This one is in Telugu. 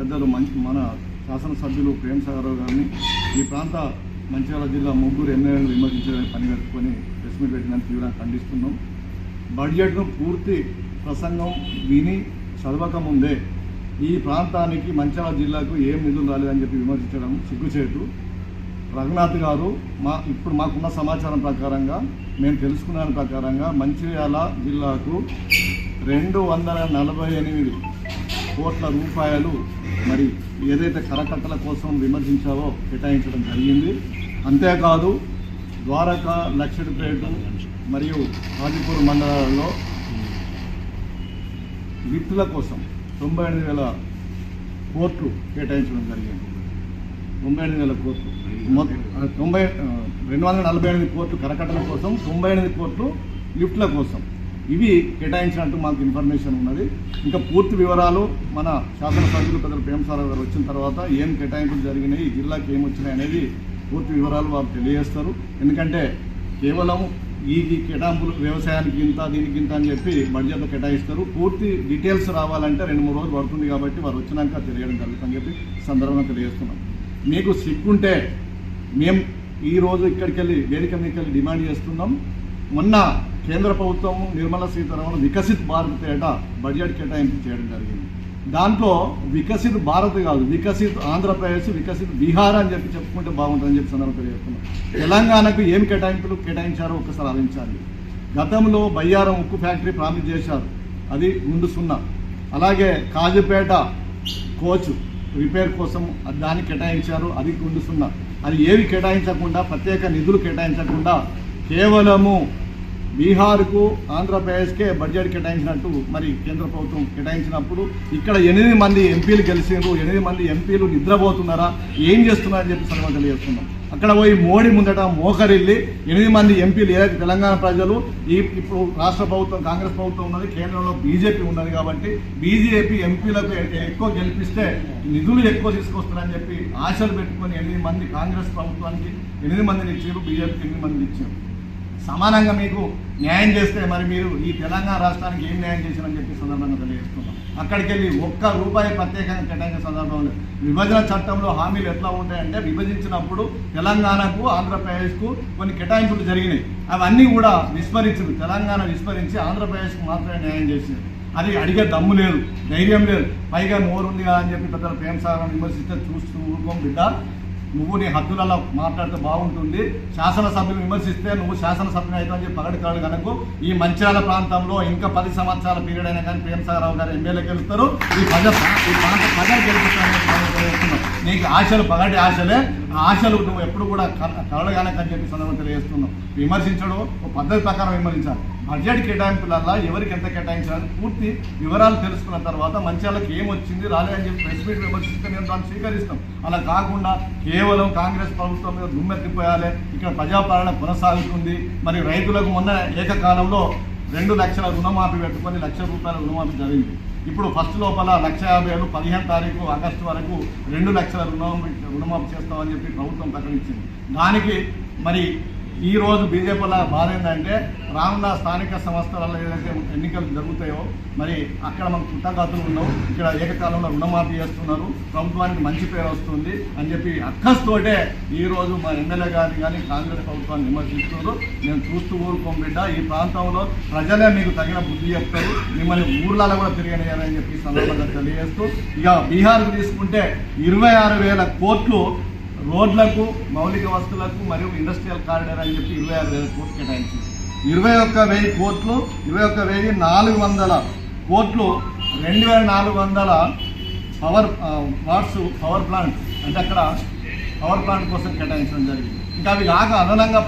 పెద్దలు మన శాసనసభ్యులు ప్రేమ్ సాగర్ గారిని ఈ ప్రాంత మంచిర్యాల జిల్లా ముగ్గురు ఎమ్మెల్యేలను విమర్శించడానికి పని కట్టుకొని ప్రెస్ మీట్ పెట్టడానికి తీవ్రంగా ఖండిస్తున్నాం. బడ్జెట్ను పూర్తి ప్రసంగం విని చదవకముందే ఈ ప్రాంతానికి మంచిర్యాల జిల్లాకు ఏం నిధులు రాలేదని చెప్పి విమర్శించడం సిగ్గుచేటు. రఘునాథ్ గారు ఇప్పుడు మాకున్న సమాచారం ప్రకారంగా మేము తెలుసుకున్న ప్రకారంగా మంచిర్యాల జిల్లాకు 248 కోట్ల రూపాయలు మరి ఏదైతే కరకట్టల కోసం విమర్శించావో కేటాయించడం జరిగింది. అంతేకాదు ద్వారకా, లక్షడిపేట మరియు హాజీపూర్ మండలాల్లో లిఫ్టుల కోసం 98,000 కోట్లు కేటాయించడం జరిగింది. 98,000 కోట్లు 248 కోట్లు కరకట్టల కోసం, 98 కోట్లు లిఫ్టుల కోసం ఇవి కేటాయించినట్టు మాకు ఇన్ఫర్మేషన్ ఉన్నది. ఇంకా పూర్తి వివరాలు మన శాసనసభ్యులు పెద్దలు ప్రేమ్ సాగర్ గారు వచ్చిన తర్వాత ఏం కేటాయింపులు జరిగినాయి, ఈ జిల్లాకి ఏమొచ్చినాయి అనేది పూర్తి వివరాలు వారు తెలియజేస్తారు. ఎందుకంటే కేవలం ఈ కేటాయింపులు వ్యవసాయానికి ఇంత, దీనికి ఇంత అని చెప్పి బడ్జెట్లో కేటాయిస్తారు. పూర్తి డీటెయిల్స్ రావాలంటే 2-3 రోజులు పడుతుంది కాబట్టి వారు వచ్చినాక తెలియడం జరుగుతుందని చెప్పి సందర్భంగా తెలియజేస్తున్నాం. మీకు సిగ్గుంటే మేము ఈరోజు ఇక్కడికి వెళ్ళి వేదిక మీదకి వెళ్ళి డిమాండ్ చేస్తున్నాం. మొన్న కేంద్ర ప్రభుత్వం నిర్మలా సీతారామన్ వికసిత్ భారత్ పేట బడ్జెట్ కేటాయింపు చేయడం జరిగింది. దాంట్లో వికసిత్ భారత్ కాదు, వికసిత్ ఆంధ్రప్రదేశ్, వికసిత్ బీహార్ అని చెప్పి చెప్పుకుంటే బాగుంటుందని చెప్పి సందర్భంగా తెలియజేస్తున్నాం. తెలంగాణకు ఏం కేటాయింపులు కేటాయించారో ఒక్కసారి ఆలోచించాలి. గతంలో బయ్యారం ఉక్కు ఫ్యాక్టరీ ప్రామిస్ చేశారు, అది గుండు సున్నా. అలాగే కాజుపేట కోచ్ రిపేర్ కోసం దాన్ని కేటాయించారు, అది గుండు సున్నా. అది ఏవి కేటాయించకుండా, ప్రత్యేక నిధులు కేటాయించకుండా కేవలము బీహార్కు, ఆంధ్రప్రదేశ్కే బడ్జెట్ కేటాయించినట్టు మరి కేంద్ర ప్రభుత్వం కేటాయించినప్పుడు ఇక్కడ 8 మంది ఎంపీలు గెలిచిండ్రు. 8 మంది ఎంపీలు నిద్రపోతున్నారా, ఏం చేస్తున్నారని చెప్పి సందర్భంగా తెలియజేస్తున్నాం. అక్కడ పోయి మోడీ ముందట మోకరిల్లి 8 మంది ఎంపీలు, ఏదైతే తెలంగాణ ప్రజలు ఇప్పుడు రాష్ట్ర ప్రభుత్వం కాంగ్రెస్ ప్రభుత్వం ఉన్నది, కేంద్రంలో బీజేపీ ఉన్నది కాబట్టి బీజేపీ ఎంపీలకు ఎక్కువ గెలిపిస్తే నిధులు ఎక్కువ తీసుకొస్తారని చెప్పి ఆశలు పెట్టుకొని 8 మంది కాంగ్రెస్ ప్రభుత్వానికి 8 మందిని ఇచ్చారు, బీజేపీకి 8 మందిని ఇచ్చారు. సమానంగా మీకు న్యాయం చేస్తే మరి మీరు ఈ తెలంగాణ రాష్ట్రానికి ఏం న్యాయం చేశారని చెప్పి సందర్భంగా తెలియజేస్తున్నాం. అక్కడికి వెళ్ళి ₹1 ప్రత్యేకంగా కేటాయించిన సందర్భంలో విభజన చట్టంలో హామీలు ఎట్లా ఉంటాయంటే, విభజించినప్పుడు తెలంగాణకు, ఆంధ్రప్రదేశ్కు కొన్ని కేటాయింపులు జరిగినాయి. అవన్నీ కూడా విస్మరించింది. తెలంగాణ విస్మరించి ఆంధ్రప్రదేశ్కు మాత్రమే న్యాయం చేసింది. అది అడిగే దమ్ము లేదు, ధైర్యం లేదు. పైగా నోరు ఉంది కదా అని చెప్పి పెద్దలు ప్రేమ్ సాగర్ విమర్శిస్తే చూస్తూ ఊరుకోం బిడ్డ. నువ్వు నీ హద్దులలో మాట్లాడితే బాగుంటుంది. శాసనసభ్యులు విమర్శిస్తే నువ్వు శాసనసభ్యులు అవుతావు అని చెప్పి పగటికాడు కనుక ఈ మంచిర్యాల ప్రాంతంలో ఇంకా 10 సంవత్సరాల పీరియడ్ అయినా కానీ ప్రేమ్ సాగర్ రావు గారు ఎమ్మెల్యే గెలుస్తారు, ఈ ప్రాంత ప్రజలు గెలుపుతారని. నీకు ఆశలు పగటి ఆశలే, ఆ ఆశలు నువ్వు ఎప్పుడు కూడా కలగనకని చెప్పి సందర్భంగా తెలియజేస్తున్నావు. విమర్శించడం ఒక పద్ధతి ప్రకారం విమర్శించాలి. బడ్జెట్ కేటాయింపులల్లో ఎవరికి ఎంత కేటాయించాలని పూర్తి వివరాలు తెలుసుకున్న తర్వాత మంచిర్యాలకు ఏమొచ్చింది రాలేదని చెప్పి ప్రెస్ మీట్ విమర్శిస్తే మేము దాన్ని స్వీకరిస్తాం. అలా కాకుండా కేవలం కాంగ్రెస్ ప్రభుత్వం మీద దుమ్మెత్తిపోయాలి, ఇక్కడ ప్రజాపాలన కొనసాగుతుంది. మరి రైతులకు మొన్న ఏకకాలంలో 2 లక్షల రుణమాఫీ పెట్టుకొని ₹1,00,000 రుణమాఫీ జరిగింది. ఇప్పుడు ఫస్ట్ లోపల 1,50,000 15 తారీఖు ఆగస్టు వరకు 2 లక్షల రుణమాఫీ చేస్తామని చెప్పి ప్రభుత్వం ప్రకటించింది. దానికి మరి ఈరోజు బీజేపీల బాధ ఏంటంటే, రానున్న స్థానిక సంస్థలలో ఏదైతే ఎన్నికలు జరుగుతాయో మరి అక్కడ మనకు పుట్టగతులు ఉండవు, ఇక్కడ ఏకకాలంలో రుణమాఫీ చేస్తున్నారు, ప్రభుత్వానికి మంచి పేరు వస్తుంది అని చెప్పి అక్కస్తోటే ఈరోజు మా ఎమ్మెల్యే గారిని కానీ కాంగ్రెస్ ప్రభుత్వాన్ని విమర్శిస్తున్నారు. నేను చూస్తూ ఊరుకోం బిడ్డ. ఈ ప్రాంతంలో ప్రజలే మీకు తగిన బుద్ధి చెప్తారు, మిమ్మల్ని ఊర్లలో కూడా తిరగనియాలని చెప్పి సందర్భంగా తెలియజేస్తూ, ఇక బీహార్కు తీసుకుంటే 26,000 కోట్లు రోడ్లకు, మౌలిక వస్తువులకు మరియు ఇండస్ట్రియల్ కారిడార్ అని చెప్పి 26,000 కోట్లు కేటాయించింది. 21,000 కోట్లు, 21,400 కోట్లు 2,400 పవర్ ప్లాంట్ అంటే అక్కడ పవర్ ప్లాంట్ కోసం కేటాయించడం జరిగింది. ఇంకా అవి కాక అదనంగా